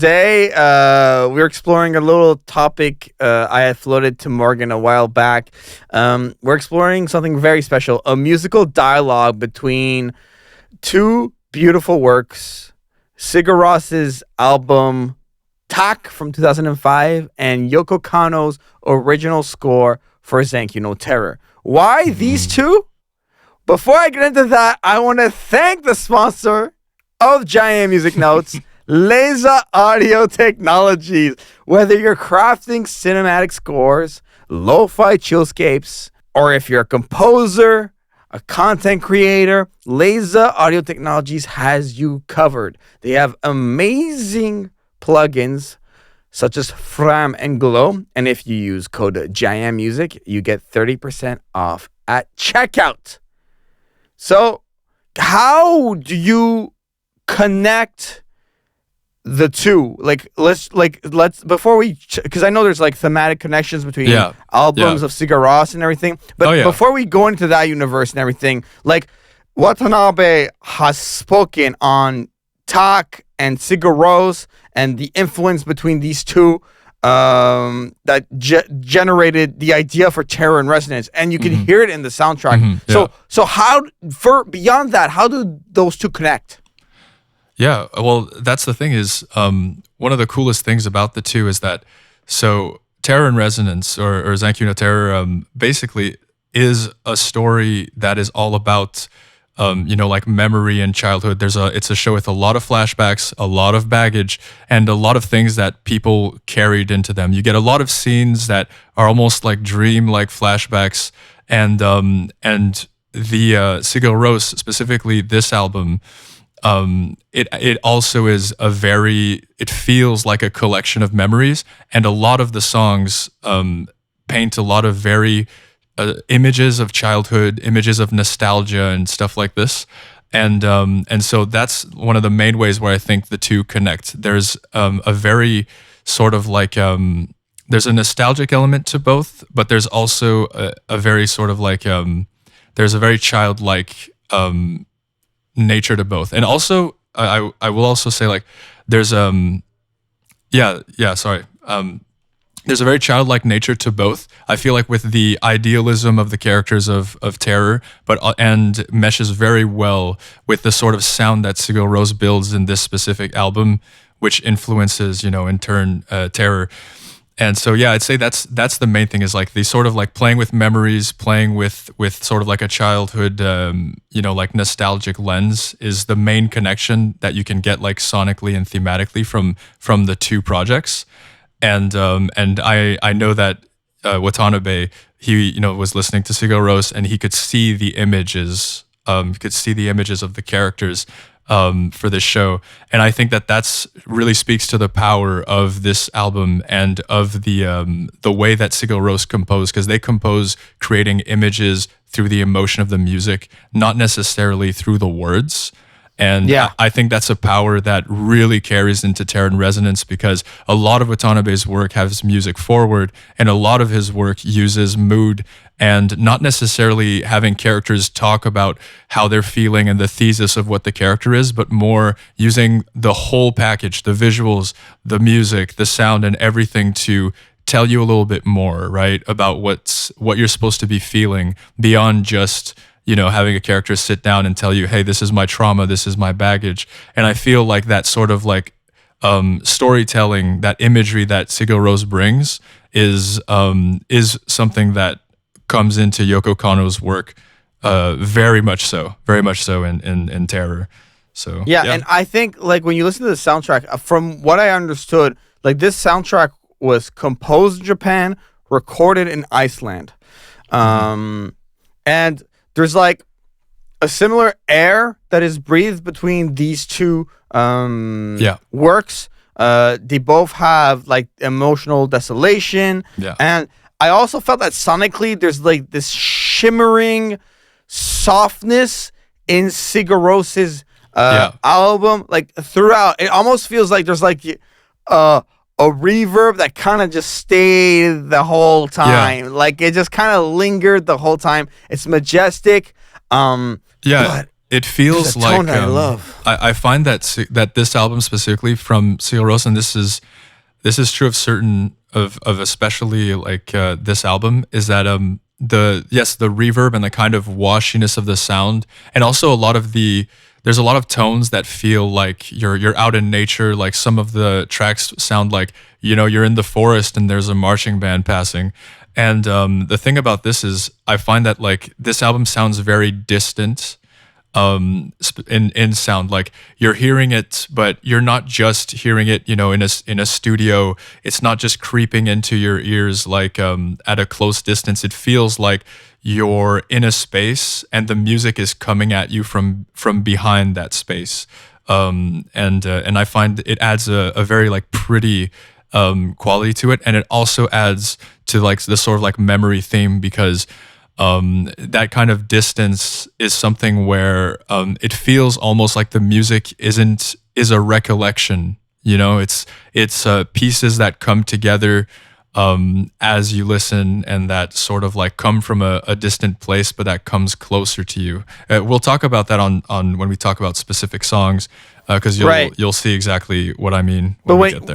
Today, we're exploring a little topic I had floated to Morgan a while back. We're exploring something very special, a musical dialogue between two beautiful works, Sigur Rós' album Tak from 2005 and Yoko Kanno's original score for Thank You No Terror. Why these two? Before I get into that, I want to thank the sponsor of JaianMusic Notes, Laser Audio Technologies. Whether you're crafting cinematic scores, lo-fi chillscapes, or if you're a composer, a content creator, Laser Audio Technologies has you covered. They have amazing plugins such as Fram and Glow, and if you use code JaianMusic, you get 30% off at checkout. So, how do you connect the two? Let's before we, because I know there's like thematic connections between albums of Sigur Rós and everything, but before we go into that universe and everything, like Watanabe has spoken on Tak and Sigur Rós and the influence between these two that generated the idea for Terror and Resonance, and you can hear it in the soundtrack. So how, for beyond that, how do those two connect? Yeah, well, that's the thing is, one of the coolest things about the two is that, so Terror and Resonance, or Thank You No Terror, basically is a story that is all about, like memory and childhood. It's a show with a lot of flashbacks, a lot of baggage, and a lot of things that people carried into them. You get a lot of scenes that are almost like dream-like flashbacks, and the Sigur Rós, specifically this album, it also is it feels like a collection of memories, and a lot of the songs paint a lot of very images of childhood, images of nostalgia and stuff like this. And so that's one of the main ways where I think the two connect. There's a very sort of like, there's a nostalgic element to both, but there's also a very sort of like, there's a very childlike nature to both. And also, I will also say, like, there's there's a very childlike nature to both. I feel like with the idealism of the characters of Terror, and meshes very well with the sort of sound that Sigur Rós builds in this specific album, which influences, in turn, Terror. And so, yeah, I'd say that's the main thing, is like the sort of like playing with memories, playing with sort of like a childhood, like nostalgic lens is the main connection that you can get, like sonically and thematically from the two projects. And I know that Watanabe, he was listening to Sigur Rós, and he could see the images, of the characters for this show, and I think that's really speaks to the power of this album and of the way that Sigur Rós compose, because they compose creating images through the emotion of the music, not necessarily through the words. And I think that's a power that really carries into Terror and Resonance, because a lot of Watanabe's work has music forward, and a lot of his work uses mood, and not necessarily having characters talk about how they're feeling and the thesis of what the character is, but more using the whole package, the visuals, the music, the sound, and everything to tell you a little bit more, right, about what you're supposed to be feeling beyond just having a character sit down and tell you, hey, this is my trauma, this is my baggage. And I feel like that sort of like storytelling, that imagery that Sigur Rós brings is something that comes into Yoko Kanno's work very much so in Terror. So and I think, like, when you listen to the soundtrack, from what I understood, like, this soundtrack was composed in Japan, recorded in Iceland, and there's like a similar air that is breathed between these two works. They both have like emotional desolation. And I also felt that sonically there's like this shimmering softness in Sigur Rós' album. Like throughout, it almost feels like there's like a reverb that kind of just stayed the whole time. Like it just kind of lingered the whole time. It's majestic. But it feels a like tone I love. I find that this album specifically from Sigur Rós, and this is true of certain of especially like this album, is that the reverb and the kind of washiness of the sound, and also there's a lot of tones that feel like you're out in nature. Like some of the tracks sound like, you know, you're in the forest and there's a marching band passing. And the thing about this is I find that like this album sounds very distant in sound. Like you're hearing it, but you're not just hearing it, you know, in a studio. It's not just creeping into your ears like at a close distance. It feels like you're in a space and the music is coming at you from behind that space. And I find it adds a very like pretty quality to it, and it also adds to like the sort of like memory theme, because that kind of distance is something where it feels almost like the music is a recollection. You know, it's pieces that come together as you listen, and that sort of like come from a distant place, but that comes closer to you. We'll talk about that on when we talk about specific songs, because you'll see exactly what I mean when we get there.